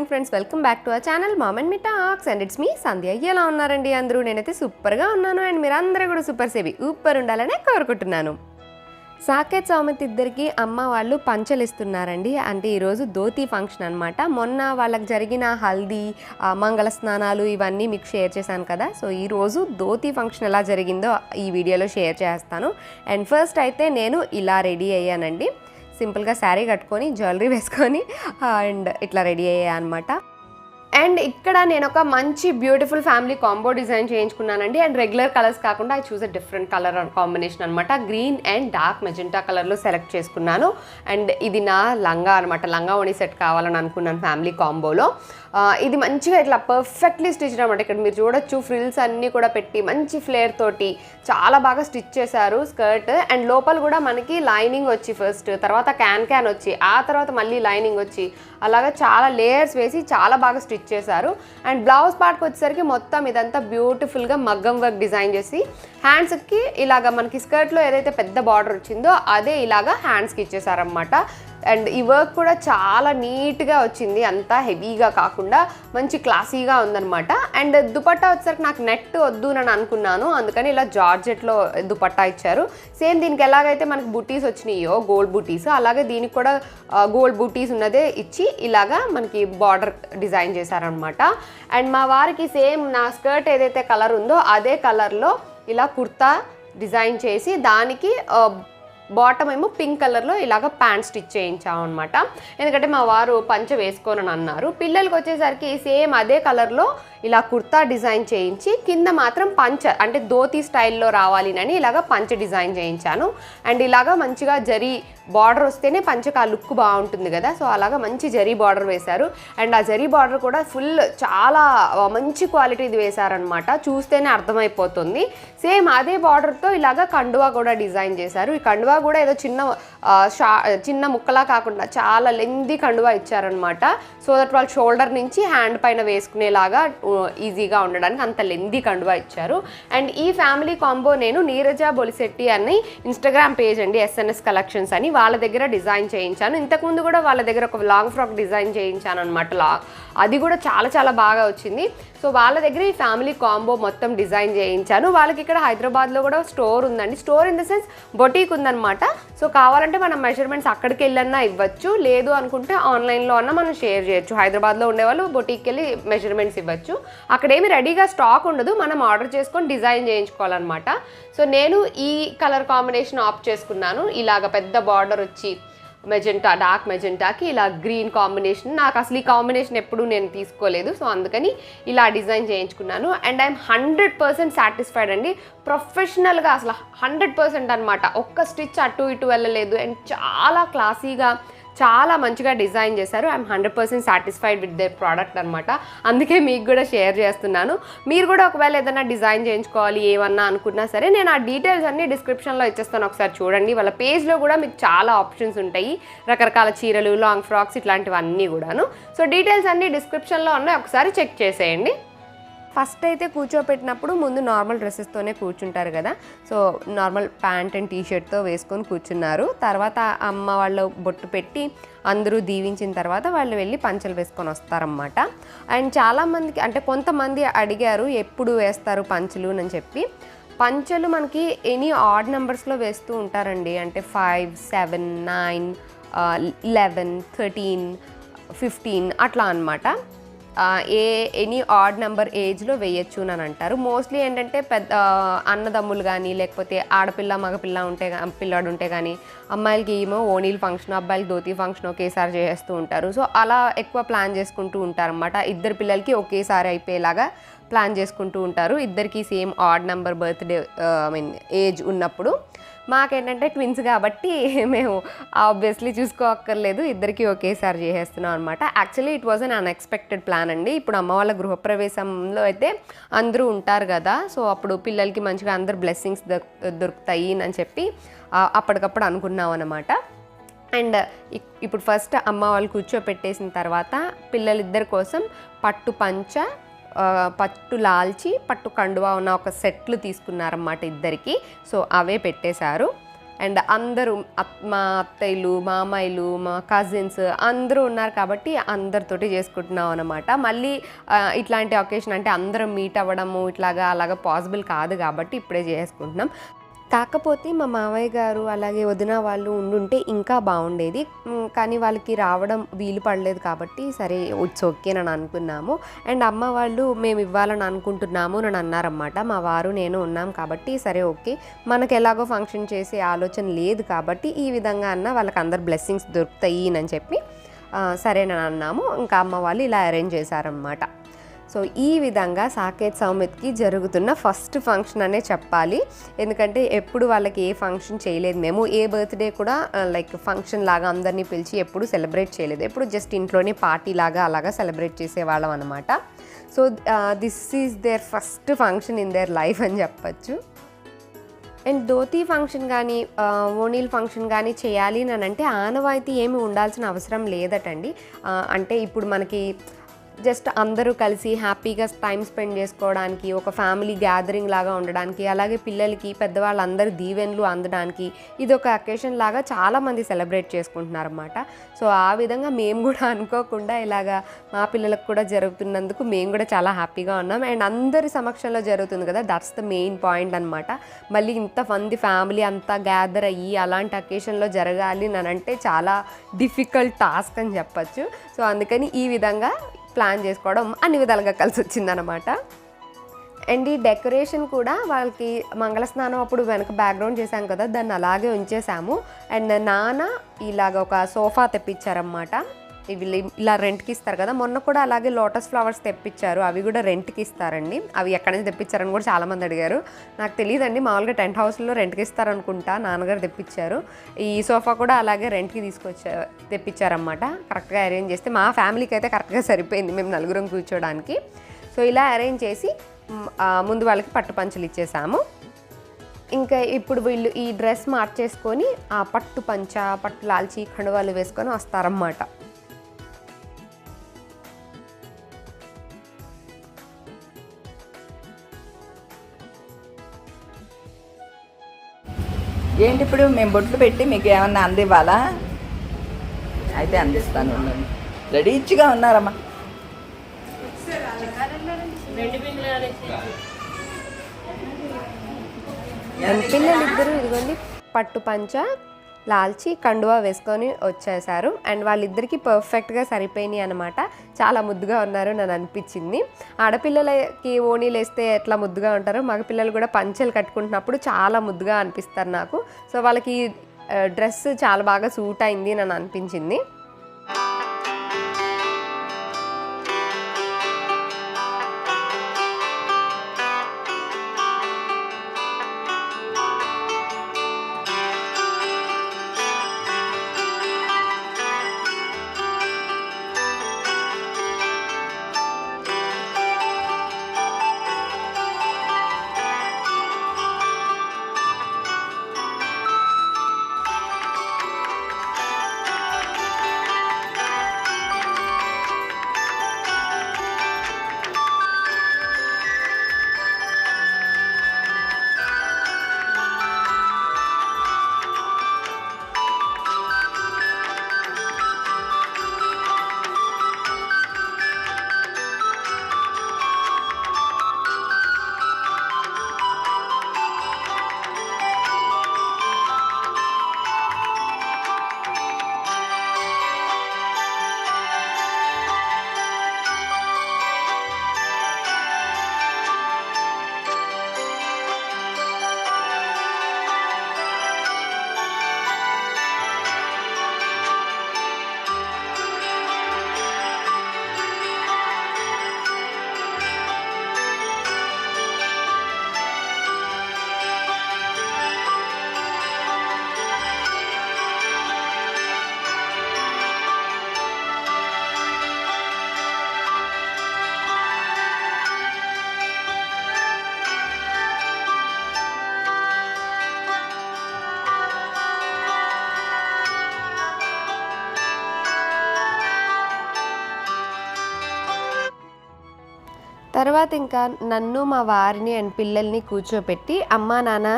Morning friends, welcome back to our channel mom and me talks and it's me Sandhya. ఎలా ఉన్నారండి అందరూ? నేనైతే సూపర్గా ఉన్నాను అండ్ మీరు అందరూ కూడా సూపర్ సేవి ఊపర్ ఉండాలనే కోరుకుంటున్నాను. సాకేత్ సౌమిత్ ఇద్దరికి అమ్మ వాళ్ళు పంచలు ఇస్తున్నారండి. అంటే ఈరోజు ధోతి ఫంక్షన్ అనమాట. మొన్న వాళ్ళకి జరిగిన హల్దీ, మంగళ స్నానాలు ఇవన్నీ మీకు షేర్ చేశాను కదా. సో ఈరోజు ధోతి ఫంక్షన్ ఎలా జరిగిందో ఈ వీడియోలో షేర్ చేస్తాను. అండ్ ఫస్ట్ అయితే నేను ఇలా రెడీ అయ్యానండి. సింపుల్గా శారీ కట్టుకొని జ్యువెలరీ వేసుకొని అండ్ ఇట్లా రెడీ అయ్యా అనమాట. అండ్ ఇక్కడ నేను ఒక మంచి బ్యూటిఫుల్ ఫ్యామిలీ కాంబో డిజైన్ చేయించుకున్నానండి. అండ్ రెగ్యులర్ కలర్స్ కాకుండా I choose different colour combination అనమాట. గ్రీన్ అండ్ డార్క్ మెజెంటా కలర్లో సెలెక్ట్ చేసుకున్నాను. అండ్ ఇది నా లంగా అనమాట. లంగా ఓణి సెట్ కావాలని అనుకున్నాను ఫ్యామిలీ కాంబోలో. ఇది మంచిగా ఇట్లా పర్ఫెక్ట్లీ స్టిచ్ అనమాట. ఇక్కడ మీరు చూడొచ్చు ఫ్రిల్స్ అన్నీ కూడా పెట్టి మంచి ఫ్లేర్ తోటి చాలా బాగా స్టిచ్ చేశారు స్కర్ట్. అండ్ లోపల కూడా మనకి లైనింగ్ వచ్చి ఫస్ట్, తర్వాత క్యాన్ వచ్చి, ఆ తర్వాత మళ్ళీ లైనింగ్ వచ్చి, అలాగా చాలా లేయర్స్ వేసి చాలా బాగా స్టిచ్ చేశారు. అండ్ బ్లౌజ్ పార్ట్కి వచ్చేసరికి మొత్తం ఇదంతా బ్యూటిఫుల్గా మగ్గం వర్క్ డిజైన్ చేసి హ్యాండ్స్కి ఇలాగ మనకి స్కర్ట్లో ఏదైతే పెద్ద బార్డర్ వచ్చిందో అదే ఇలాగా హ్యాండ్స్కి ఇచ్చేసారనమాట. అండ్ ఈ వర్క్ కూడా చాలా నీట్గా వచ్చింది, అంతా హెవీగా కాకుండా మంచి క్లాసీగా ఉందనమాట. అండ్ దుపట్టా వచ్చేసరికి నాకు నెట్ వద్దు అని అనుకున్నాను, అందుకని ఇలా జార్జెట్లో దుపట్టా ఇచ్చారు. సేమ్ దీనికి ఎలాగైతే మనకి బుటీస్ వచ్చినాయో గోల్డ్ బుటీస్, అలాగే దీనికి కూడా గోల్డ్ బుటీస్ ఉన్నదే ఇచ్చి ఇలాగా మనకి బార్డర్ డిజైన్ చేశారనమాట. అండ్ మా వారికి సేమ్ నా స్కర్ట్ ఏదైతే కలర్ ఉందో అదే కలర్లో ఇలా కుర్తా డిజైన్ చేసి దానికి బాటమ్ ఏమో పింక్ కలర్లో ఇలాగ ప్యాంట్ స్టిచ్ చేయించాం అనమాట. ఎందుకంటే మా వారు పంచ వేసుకోనని అన్నారు. పిల్లలకి వచ్చేసరికి సేమ్ అదే కలర్లో ఇలా కుర్తా డిజైన్ చేయించి కింద మాత్రం పంచ అంటే ధోతి స్టైల్లో రావాలి అని ఇలాగ పంచ డిజైన్ చేయించాను. అండ్ ఇలాగ మంచిగా జరీ బార్డర్ వస్తేనే పంచకు ఆ లుక్ బాగుంటుంది కదా. సో అలాగా మంచి జరీ బార్డర్ వేశారు. అండ్ ఆ జరీ బార్డర్ కూడా ఫుల్ చాలా మంచి క్వాలిటీది వేశారనమాట, చూస్తేనే అర్థమైపోతుంది. సేమ్ అదే బార్డర్తో ఇలాగ కండువా కూడా డిజైన్ చేశారు. ఈ కండువా కూడా ఏదో చిన్న ముక్కలా కాకుండా చాలా లెంతీ కండువా ఇచ్చారనమాట. సో దట్ వాళ్ళ షోల్డర్ నుంచి హ్యాండ్ పైన వేసుకునేలాగా ఈజీగా ఉండడానికి అంత లెంతీ కండువా ఇచ్చారు. అండ్ ఈ ఫ్యామిలీ కాంబో నేను నీరజ బొలిశెట్టి అని ఇన్స్టాగ్రామ్ పేజ్ అండి, SNS కలెక్షన్స్ అని, వాళ్ళ దగ్గర డిజైన్ చేయించాను. ఇంతకుముందు కూడా వాళ్ళ దగ్గర ఒక లాంగ్ ఫ్రాక్ డిజైన్ చేయించాను అనమాట. అది కూడా చాలా చాలా బాగా వచ్చింది. సో వాళ్ళ దగ్గర ఈ ఫ్యామిలీ కాంబో మొత్తం డిజైన్ చేయించాను. వాళ్ళకి ఇక్కడ హైదరాబాద్లో కూడా స్టోర్ ఉందండి. Store in the sense boutique ఉందన్నమాట. సో కావాలంటే మనం మెజర్మెంట్స్ అక్కడికి వెళ్ళన్నా ఇవ్వచ్చు, లేదు అనుకుంటే ఆన్లైన్లో అన్నా మనం షేర్ చేయొచ్చు. హైదరాబాద్లో ఉండేవాళ్ళు బొటీక్కి వెళ్ళి మెజర్మెంట్స్ ఇవ్వచ్చు. అక్కడేమి రెడీగా స్టాక్ ఉండదు, మనం ఆర్డర్ చేసుకొని డిజైన్ చేయించుకోవాలన్నమాట. సో నేను ఈ కలర్ కాంబినేషన్ ఆప్ట్ చేసుకున్నాను. ఇలాగ పెద్ద బార్డర్ వచ్చి మెజెంటా, డార్క్ మెజెంటాకి ఇలా గ్రీన్ కాంబినేషన్. నాకు అసలు ఈ కాంబినేషన్ ఎప్పుడు నేను తీసుకోలేదు, సో అందుకని ఇలా డిజైన్ చేయించుకున్నాను. అండ్ ఐఎమ్ 100% సాటిస్ఫైడ్ అండి. ప్రొఫెషనల్గా అసలు 100% అనమాట. ఒక్క స్టిచ్ అటు ఇటు వెళ్ళలేదు. అండ్ చాలా క్లాసీగా చాలా మంచిగా డిజైన్ చేశారు. I'm 100% satisfied with their product అనమాట. అందుకే మీకు కూడా షేర్ చేస్తున్నాను. మీరు కూడా ఒకవేళ ఏదైనా డిజైన్ చేయించుకోవాలి ఏమన్నా అనుకున్నా సరే నేను ఆ డీటెయిల్స్ అన్నీ డిస్క్రిప్షన్లో ఇచ్చేస్తాను, ఒకసారి చూడండి. వాళ్ళ పేజ్లో కూడా మీకు చాలా ఆప్షన్స్ ఉంటాయి, రకరకాల చీరలు, లాంగ్ ఫ్రాక్స్ ఇట్లాంటివన్నీ కూడాను. సో డీటెయిల్స్ అన్నీ డిస్క్రిప్షన్లో ఉన్నాయి, ఒకసారి చెక్ చేసేయండి. ఫస్ట్ అయితే కూర్చోపెట్టినప్పుడు ముందు నార్మల్ డ్రెస్సెస్తోనే కూర్చుంటారు కదా. సో నార్మల్ ప్యాంట్ అండ్ టీషర్ట్తో వేసుకొని కూర్చున్నారు. తర్వాత అమ్మ వాళ్ళు బొట్టు పెట్టి అందరూ దీవించిన తర్వాత వాళ్ళు వెళ్ళి పంచలు వేసుకొని వస్తారన్నమాట. అండ్ చాలామందికి అంటే కొంతమంది అడిగారు ఎప్పుడు వేస్తారు పంచలు అని చెప్పి. పంచలు మనకి ఎనీ ఆడ్ నెంబర్స్లో వేస్తూ ఉంటారండి. అంటే 5, 7, 9, 11, 13, 15 అట్లా అనమాట. ఎనీ ఆడ్ నెంబర్ ఏజ్లో వేయచ్చు అని అంటారు. మోస్ట్లీ ఏంటంటే పెద్ద అన్నదమ్ములు కానీ లేకపోతే ఆడపిల్ల మగపిల్ల పిల్లాడు ఉంటే కానీ, అమ్మాయిలకి ఏమో ఓణీలు ఫంక్షన్, అబ్బాయిలకి ధోతి ఫంక్షన్ ఒకేసారి చేస్తూ ఉంటారు. సో అలా ఎక్కువ ప్లాన్ చేసుకుంటూ ఉంటారన్నమాట. ఇద్దరు పిల్లలకి ఒకేసారి అయిపోయేలాగా ప్లాన్ చేసుకుంటూ ఉంటారు, ఇద్దరికి same odd number birthday age ఉన్నప్పుడు. మాకేంటంటే ట్విన్స్ కాబట్టి మేము ఆబ్వియస్లీ చూసుకోక్కర్లేదు, ఇద్దరికి ఒకేసారి చేసేస్తున్నాం అనమాట. Actually it was an unexpected plan అండి. ఇప్పుడు అమ్మ వాళ్ళ గృహప్రవేశంలో అయితే అందరూ ఉంటారు కదా, సో అప్పుడు పిల్లలకి మంచిగా అందరు బ్లెస్సింగ్స్ దొరుకుతాయి అని చెప్పి అప్పటికప్పుడు అనుకున్నాం అనమాట. అండ్ ఇప్పుడు ఫస్ట్ అమ్మ వాళ్ళు కూర్చోపెట్టేసిన తర్వాత పిల్లలిద్దరి కోసం పట్టు పంచ, పట్టు లాల్చి, పట్టు కండువా ఉన్న ఒక సెట్లు తీసుకున్నారన్నమాట ఇద్దరికి. సో అవే పెట్టేశారు. అండ్ అందరూ మా అత్తయ్యలు, మామయ్యలు, మా కజిన్స్ అందరూ ఉన్నారు కాబట్టి అందరితోటి చేసుకుంటున్నాం అనమాట. మళ్ళీ ఇట్లాంటి ఒకేషన్ అంటే అందరం మీట్ అవ్వడము ఇట్లాగా అలాగా పాసిబుల్ కాదు కాబట్టి ఇప్పుడే చేసుకుంటున్నాం. కాకపోతే మా మామయ్య గారు అలాగే వదిన వాళ్ళు ఉండుంటే ఇంకా బాగుండేది. కానీ వాళ్ళకి రావడం వీలు పడలేదు కాబట్టి సరే ఇట్స్ ఓకే అని అనుకున్నాము. అండ్ అమ్మ వాళ్ళు మేము ఇవ్వాలని అనుకుంటున్నాము అని అన్నారన్నమాట. మా వారు నేను ఉన్నాం కాబట్టి సరే ఓకే, మనకు ఎలాగో ఫంక్షన్ చేసే ఆలోచన లేదు కాబట్టి ఈ విధంగా అన్న వాళ్ళకి అందరు బ్లెస్సింగ్స్ దొరుకుతాయి అని చెప్పి సరేనని అన్నాము. ఇంకా అమ్మ వాళ్ళు ఇలా అరేంజ్ చేశారన్నమాట. సో ఈ విధంగా సాకేత్ సౌమిత్కి జరుగుతున్న ఫస్ట్ ఫంక్షన్ అనే చెప్పాలి. ఎందుకంటే ఎప్పుడు వాళ్ళకి ఏ ఫంక్షన్ చేయలేదు మేము. ఏ బర్త్డే కూడా లైక్ ఫంక్షన్ లాగా అందరినీ పిలిచి ఎప్పుడు సెలబ్రేట్ చేయలేదు. ఎప్పుడు జస్ట్ ఇంట్లోనే పార్టీ లాగా అలాగా సెలబ్రేట్ చేసేవాళ్ళం అనమాట. So this is their first function in their life అని చెప్పచ్చు. అండ్ ధోతీ ఫంక్షన్ కానీ ఓణీల్ ఫంక్షన్ కానీ చేయాలి అని అంటే ఆనవాయితీ ఏమి ఉండాల్సిన అవసరం లేదటండి. అంటే ఇప్పుడు మనకి జస్ట్ అందరూ కలిసి హ్యాపీగా టైం స్పెండ్ చేసుకోవడానికి, ఒక ఫ్యామిలీ గ్యాదరింగ్ లాగా ఉండడానికి, అలాగే పిల్లలకి పెద్దవాళ్ళందరూ దీవెనలు అందడానికి ఇది ఒక అకేషన్ లాగా చాలామంది సెలబ్రేట్ చేసుకుంటున్నారన్నమాట. సో ఆ విధంగా మేము కూడా అనుకోకుండా ఇలాగా మా పిల్లలకు కూడా జరుగుతున్నందుకు మేము కూడా చాలా హ్యాపీగా ఉన్నాం. అండ్ అందరి సమక్షంలో జరుగుతుంది కదా, దట్స్ ద మెయిన్ పాయింట్ అనమాట. మళ్ళీ ఇంతమంది ఫ్యామిలీ అంతా గ్యాదర్ అయ్యి అలాంటి అకేషన్లో జరగాలి అని అంటే చాలా డిఫికల్ట్ టాస్క్ అని చెప్పచ్చు. సో అందుకని ఈ విధంగా ప్లాన్ చేసుకోవడం అన్ని విధాలుగా కలిసి వచ్చిందనమాట. అండ్ ఈ డెకరేషన్ కూడా వాళ్ళకి మంగళస్నానం అప్పుడు వెనక బ్యాక్గ్రౌండ్ చేశాం కదా, దాన్ని అలాగే ఉంచేసాము. అండ్ నాన్న ఇలాగ ఒక సోఫా తెప్పించారన్నమాట. ఇవి ఇలా రెంట్కి ఇస్తారు కదా, మొన్న కూడా అలాగే లోటస్ ఫ్లవర్స్ తెప్పించారు, అవి కూడా రెంట్కి ఇస్తారండి. అవి ఎక్కడి నుంచి తెప్పించారని కూడా చాలామంది అడిగారు. నాకు తెలియదండి, మామూలుగా టెంట్ హౌస్లో రెంట్కి ఇస్తారనుకుంటా, నాన్నగారు తెప్పించారు. ఈ సోఫా కూడా అలాగే రెంట్కి తెప్పించారన్నమాట. కరెక్ట్గా అరేంజ్ చేస్తే మా ఫ్యామిలీకి అయితే కరెక్ట్గా సరిపోయింది, మేము నలుగురం కూర్చోడానికి. సో ఇలా అరేంజ్ చేసి ముందు వాళ్ళకి పట్టు పంచలు ఇచ్చేసాము. ఇంకా ఇప్పుడు వీళ్ళు ఈ డ్రెస్ మార్చేసుకొని ఆ పట్టు పంచ, పట్టు లాల్చి, కండువాలు వేసుకొని వస్తారన్నమాట. ఏంటి ఇప్పుడు మేము బొట్లు పెట్టి మీకు ఏమన్నా అందివ్వాలా? అయితే అందిస్తాను. రెడీగా ఉన్నారమ్మా. పిల్లలిద్దరూ ఇదిగోండి పట్టు పంచ, లాల్చి, కండువా వేసుకొని వచ్చేసారు. అండ్ వాళ్ళిద్దరికీ పర్ఫెక్ట్గా సరిపోయినాయి అనమాట. చాలా ముద్దుగా ఉన్నారు నన్ను అనిపించింది. ఆడపిల్లలకి ఓణీలు వేస్తే ఎట్లా ముద్దుగా ఉంటారో మగపిల్లలు కూడా పంచెలు కట్టుకుంటున్నప్పుడు చాలా ముద్దుగా అనిపిస్తారు నాకు. సో వాళ్ళకి డ్రెస్ చాలా బాగా సూట్ అయింది నన్ను అనిపించింది. తర్వాత ఇంకా నన్ను, మా వారిని అండ్ పిల్లల్ని కూర్చోపెట్టి అమ్మా నాన్న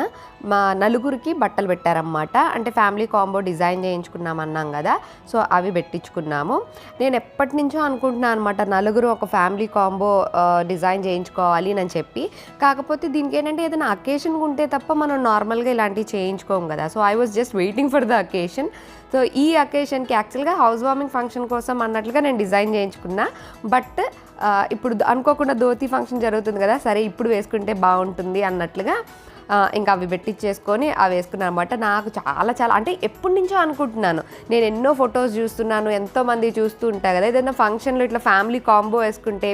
మా నలుగురికి బట్టలు పెట్టారన్నమాట. అంటే ఫ్యామిలీ కాంబో డిజైన్ చేయించుకున్నాం అన్నాం కదా, సో అవి పెట్టించుకున్నాము. నేను ఎప్పటి నుంచో అనుకుంటున్నాను అనమాట నలుగురు ఒక ఫ్యామిలీ కాంబో డిజైన్ చేయించుకోవాలి అని చెప్పి. కాకపోతే దీనికి ఏంటంటే ఏదైనా అకేషన్ ఉంటే తప్ప మనం నార్మల్గా ఇలాంటివి చేయించుకోము కదా. So I was just waiting for the occasion. So ఈ అకేషన్కి యాక్చువల్గా హౌస్ వార్మింగ్ ఫంక్షన్ కోసం అన్నట్లుగా నేను డిజైన్ చేయించుకున్నా. బట్ ఇప్పుడు అనుకోకుండా ధోతి ఫంక్షన్ జరుగుతుంది కదా, సరే ఇప్పుడు వేసుకుంటే బాగుంటుంది అన్నట్లుగా ఇంకా అవి పెట్టించేసుకొని అవి వేసుకున్నాను అనమాట. నాకు చాలా చాలా అంటే ఎప్పటి నుంచో అనుకుంటున్నాను. నేను ఎన్నో ఫొటోస్ చూస్తున్నాను, ఎంతోమంది చూస్తూ ఉంటాను కదా, ఏదైనా ఫంక్షన్లో ఇట్లా ఫ్యామిలీ కాంబో వేసుకుంటే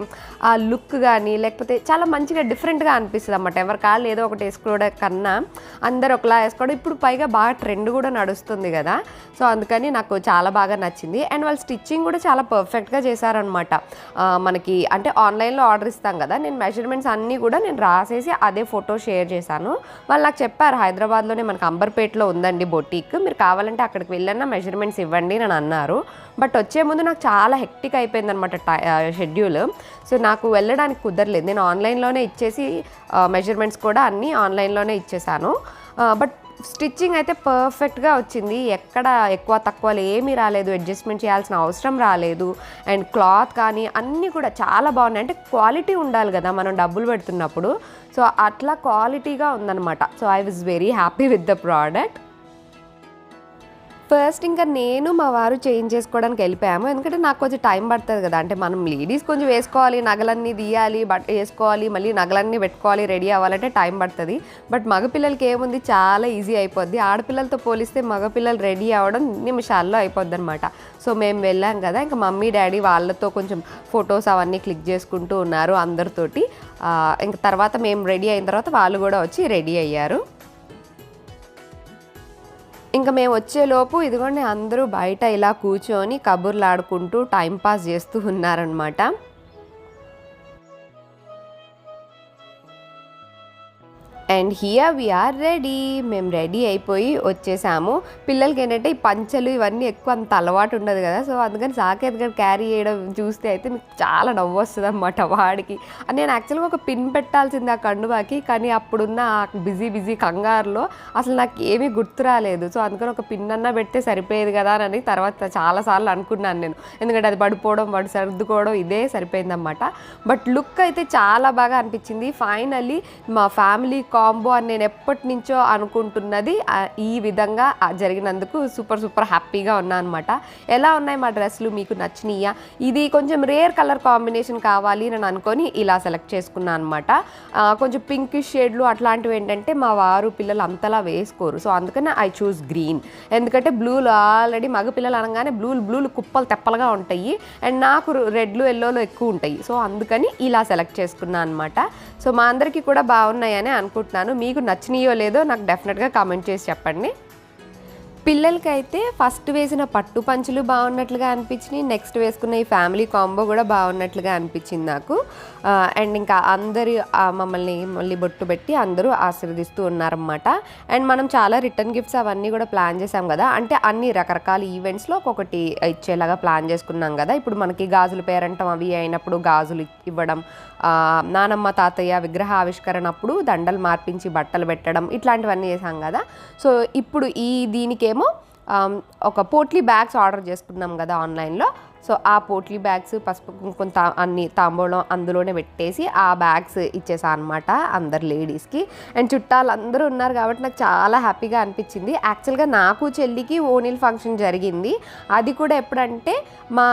ఆ లుక్ కానీ లేకపోతే చాలా మంచిగా డిఫరెంట్గా అనిపిస్తుంది అన్నమాట. ఎవరి కాళ్ళు ఏదో ఒకటి వేసుకోవడం కన్నా అందరు ఒకలా వేసుకోవడం ఇప్పుడు పైగా బాగా ట్రెండ్ కూడా నడుస్తుంది కదా. సో అందుకని నాకు చాలా బాగా నచ్చింది. అండ్ వాళ్ళు స్టిచ్చింగ్ కూడా చాలా పర్ఫెక్ట్గా చేశారనమాట. మనకి అంటే ఆన్లైన్లో ఆర్డర్ ఇస్తాం కదా, నేను మెజర్మెంట్స్ అన్నీ కూడా నేను రాసేసి అదే ఫోటో షేర్ చేశాను. వాళ్ళు నాకు చెప్పారు హైదరాబాద్లోనే మనకు అంబర్పేటలో ఉందండి బొటీక్, మీరు కావాలంటే అక్కడికి వెళ్ళన్నా మెజర్మెంట్స్ ఇవ్వండి అని అన్నారు. బట్ వచ్చే ముందు నాకు చాలా హెక్టిక్ అయిపోయిందనమాట షెడ్యూల్. సో నాకు వెళ్ళడానికి కుదరలేదు. నేను ఆన్లైన్లోనే ఇచ్చేసి మెజర్మెంట్స్ కూడా అన్నీ ఆన్లైన్లోనే ఇచ్చేసాను. బట్ స్టిచ్చింగ్ అయితే పర్ఫెక్ట్గా వచ్చింది. ఎక్కడ ఎక్కువ తక్కువ ఏమీ రాలేదు, అడ్జస్ట్మెంట్ చేయాల్సిన అవసరం రాలేదు. అండ్ క్లాత్ కానీ అన్నీ కూడా చాలా బాగున్నాయి. అంటే క్వాలిటీ ఉండాలి కదా మనం డబ్బులు పెడుతున్నప్పుడు, సో అట్లా క్వాలిటీగా ఉందన్నమాట. So I was very happy with the product. First ఇంకా నేను మా వారు చేంజ్ చేసుకోవడానికి వెళ్ళిపోయాము. ఎందుకంటే నాకు కొంచెం టైం పడుతుంది కదా, అంటే మనం లేడీస్ కొంచెం వేసుకోవాలి, నగలన్నీ తీయాలి, బట్ట వేసుకోవాలి, మళ్ళీ నగలన్నీ పెట్టుకోవాలి, రెడీ అవ్వాలంటే టైం పడుతుంది. బట్ మగపిల్లలకి ఏముంది, చాలా ఈజీ అయిపోద్ది. ఆడపిల్లలతో పోలిస్తే మగపిల్లలు రెడీ అవ్వడం నిమిషాల్లో అయిపోద్ది అనమాట. సో మేము వెళ్ళాం కదా, ఇంకా మమ్మీ డాడీ వాళ్ళతో కొంచెం ఫొటోస్ అవన్నీ క్లిక్ చేసుకుంటూ ఉన్నారు అందరితోటి. ఇంకా తర్వాత మేము రెడీ అయిన తర్వాత వాళ్ళు కూడా వచ్చి రెడీ అయ్యారు. ఇంకా మేము వచ్చేలోపు ఇదిగోండి అందరూ బయట ఇలా కూర్చొని కబుర్లు ఆడుకుంటూ టైంపాస్ చేస్తూ ఉన్నారనమాట. And here we are ready. మేము రెడీ అయిపోయి వచ్చేసాము. పిల్లలకి ఏంటంటే ఈ పంచలు ఇవన్నీ ఎక్కువ అంత అలవాటు ఉండదు కదా, సో అందుకని సాకేత్ గారు క్యారీ చేయడం చూస్తే అయితే మీకు చాలా నవ్వు వస్తుంది అన్నమాట వాడికి. నేను యాక్చువల్గా ఒక పిన్ పెట్టాల్సింది ఆ కండువాకి, కానీ అప్పుడున్న బిజీ కంగారులో అసలు నాకు ఏమీ గుర్తు రాలేదు. సో అందుకని ఒక పిన్ అన్నా పెడితే సరిపోయేది కదా అని తర్వాత చాలాసార్లు అనుకున్నాను నేను, ఎందుకంటే అది పడిపోవడం వాడు సర్దుకోవడం ఇదే సరిపోయిందన్నమాట. బట్ లుక్ అయితే చాలా బాగా అనిపించింది. ఫైనల్లీ మా ఫ్యామిలీ కాంబో అని నేను ఎప్పటి నుంచో అనుకుంటున్నది ఈ విధంగా జరిగినందుకు సూపర్ హ్యాపీగా ఉన్నా అనమాట. ఎలా ఉన్నాయి మా డ్రెస్సులు, మీకు నచ్చినాయా? ఇది కొంచెం రేర్ కలర్ కాంబినేషన్ కావాలి అని అనుకొని ఇలా సెలెక్ట్ చేసుకున్నాను అనమాట. కొంచెం పింక్ షేడ్లు అట్లాంటివి ఏంటంటే మా వారు పిల్లలు అంతలా వేసుకోరు, సో అందుకని ఐ చూస్ గ్రీన్. ఎందుకంటే బ్లూలు ఆల్రెడీ మగ పిల్లలు అనగానే బ్లూలు కుప్పలు తెప్పలుగా ఉంటాయి, అండ్ నాకు రెడ్లు ఎల్లోలు ఎక్కువ ఉంటాయి. సో అందుకని ఇలా సెలెక్ట్ చేసుకున్నాను అనమాట. సో మా అందరికీ కూడా బాగున్నాయని అనుకుంటున్నాను. మీకు నచ్చినాయో లేదో నాకు డెఫినెట్గా కామెంట్ చేసి చెప్పండి. పిల్లలకైతే ఫస్ట్ వేసిన పట్టు పంచులు బాగున్నట్లుగా అనిపించినాయి, నెక్స్ట్ వేసుకున్న ఈ ఫ్యామిలీ కాంబో కూడా బాగున్నట్లుగా అనిపించింది నాకు. అండ్ ఇంకా అందరూ మళ్ళీ బొట్టు పెట్టి అందరూ ఆశీర్వదిస్తూ ఉన్నారన్నమాట. అండ్ మనం చాలా రిటర్న్ గిఫ్ట్స్ అవన్నీ కూడా ప్లాన్ చేసాం కదా, అంటే అన్ని రకరకాల ఈవెంట్స్లో ఒక్కొక్కటి ఇచ్చేలాగా ప్లాన్ చేసుకున్నాం కదా. ఇప్పుడు మనకి గాజులు పేరంటం అవి అయినప్పుడు గాజులు ఇవ్వడం, నానమ్మ తాతయ్య విగ్రహ ఆవిష్కరణ అప్పుడు దండలు మార్పించి బట్టలు పెట్టడం, ఇట్లాంటివన్నీ చేసాం కదా. సో ఇప్పుడు దీనికేమో ఒక పోట్లీ బ్యాగ్స్ ఆర్డర్ చేసుకున్నాం కదా ఆన్లైన్లో. సో ఆ పోట్లీ బ్యాగ్స్ పసుపు కుంకుమ అన్ని తాంబూలం అందులోనే పెట్టేసి ఆ బ్యాగ్స్ ఇచ్చేసా అనమాట అందరు లేడీస్కి. అండ్ చుట్టాలు అందరూ ఉన్నారు కాబట్టి నాకు చాలా హ్యాపీగా అనిపించింది. యాక్చువల్గా నాకు చెల్లికి ఓణీల్ ఫంక్షన్ జరిగింది, అది కూడా ఎప్పుడంటే మా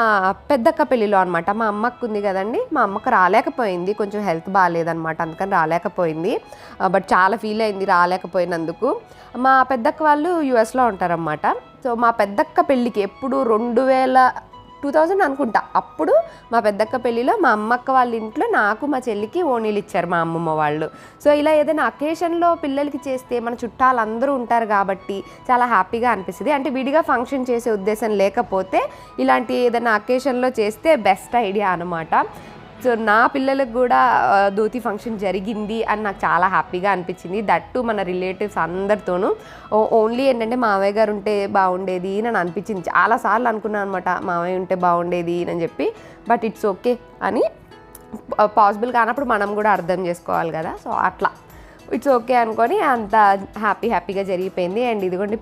పెద్దక్క పెళ్ళిలో అనమాట. మా అమ్మకు ఉంది కదండి, మా అమ్మకు రాలేకపోయింది, కొంచెం హెల్త్ బాగాలేదనమాట, అందుకని రాలేకపోయింది. బట్ చాలా ఫీల్ అయింది రాలేకపోయినందుకు. మా పెద్దక్క వాళ్ళు యుఎస్లో ఉంటారన్నమాట. సో మా పెద్దక్క పెళ్ళికి ఎప్పుడు 2000 అనుకుంటా, అప్పుడు మా పెద్దక్క పెళ్ళిలో మా అమ్మక్క వాళ్ళ ఇంట్లో నాకు మా చెల్లికి ఓణీలు ఇచ్చారు మా అమ్మమ్మ వాళ్ళు. సో ఇలా ఏదైనా అకేషన్లో పిల్లలకి చేస్తే మన చుట్టాలు అందరూ ఉంటారు కాబట్టి చాలా హ్యాపీగా అనిపిస్తుంది. అంటే విడిగా ఫంక్షన్ చేసే ఉద్దేశం లేకపోతే ఇలాంటి ఏదైనా అకేషన్లో చేస్తే బెస్ట్ ఐడియా అనమాట. సో నా పిల్లలకు కూడా ధోతి ఫంక్షన్ జరిగింది అని నాకు చాలా హ్యాపీగా అనిపించింది. దట్టు మన రిలేటివ్స్ అందరితోనూ. ఓన్లీ ఏంటంటే మావయ్య గారు ఉంటే బాగుండేది అని అనిపించింది. చాలాసార్లు అనుకున్నాను అనమాట మావయ్య ఉంటే బాగుండేది అని చెప్పి. బట్ ఇట్స్ ఓకే అని, పాసిబుల్ కానప్పుడు మనం కూడా అర్థం చేసుకోవాలి కదా. సో అట్లా ఇట్స్ ఓకే అనుకొని అంత హ్యాపీగా జరిగిపోయింది. అండ్ ఇదిగోండి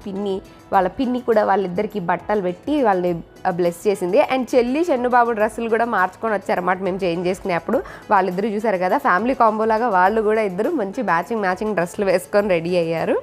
వాళ్ళ పిన్ని కూడా వాళ్ళిద్దరికి బట్టలు పెట్టి వాళ్ళని బ్లెస్ చేసింది. అండ్ చెల్లి షన్నుబాబు డ్రెస్సులు కూడా మార్చుకొని వచ్చారన్నమాట మేము చేంజ్ చేసుకునేప్పుడు. వాళ్ళిద్దరూ చూసారు కదా, ఫ్యామిలీ కాంబోలాగా వాళ్ళు కూడా ఇద్దరు మంచి మ్యాచింగ్ డ్రెస్సులు వేసుకొని రెడీ అయ్యారు.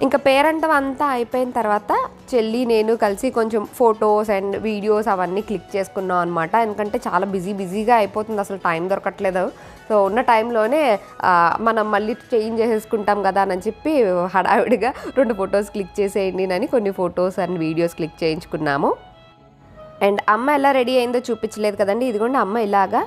ఇంకా పేరెంటం అంతా అయిపోయిన తర్వాత చెల్లి నేను కలిసి కొంచెం ఫొటోస్ అండ్ వీడియోస్ అవన్నీ క్లిక్ చేసుకున్నాం అనమాట. ఎందుకంటే చాలా బిజీగా అయిపోతుంది, అసలు టైం దొరకట్లేదు. సో ఉన్న టైంలోనే మనం మళ్ళీ చేంజ్ చేసేసుకుంటాం కదా అని చెప్పి హడావిడిగా 2 ఫొటోస్ క్లిక్ చేసేయండి అని కొన్ని ఫొటోస్ అండ్ వీడియోస్ క్లిక్ చేయించుకున్నాము. అండ్ అమ్మ ఎలా రెడీ అయిందో చూపించలేదు కదండి. ఇదిగోండి అమ్మ ఇలాగా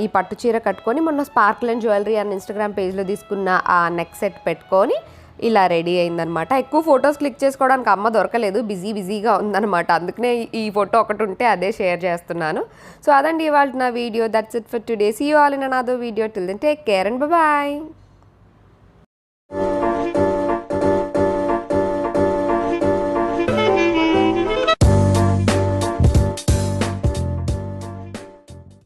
ఈ పట్టు చీర కట్టుకొని మొన్న స్పార్కిల్ అండ్ జ్యువెలరీ అని ఇన్స్టాగ్రామ్ పేజ్లో తీసుకున్న ఆ నెక్ సెట్ పెట్టుకొని ఇలా రెడీ అయిందనమాట. ఎక్కువ ఫొటోస్ క్లిక్ చేసుకోవడానికి అమ్మ దొరకలేదు, బిజీగా ఉందన్నమాట. అందుకనే ఈ ఫోటో ఒకటి ఉంటే అదే షేర్ చేస్తున్నాను. సో అదండి ఇవాళ నా video. That's it for today. See you all in another video. Till then take care and bye.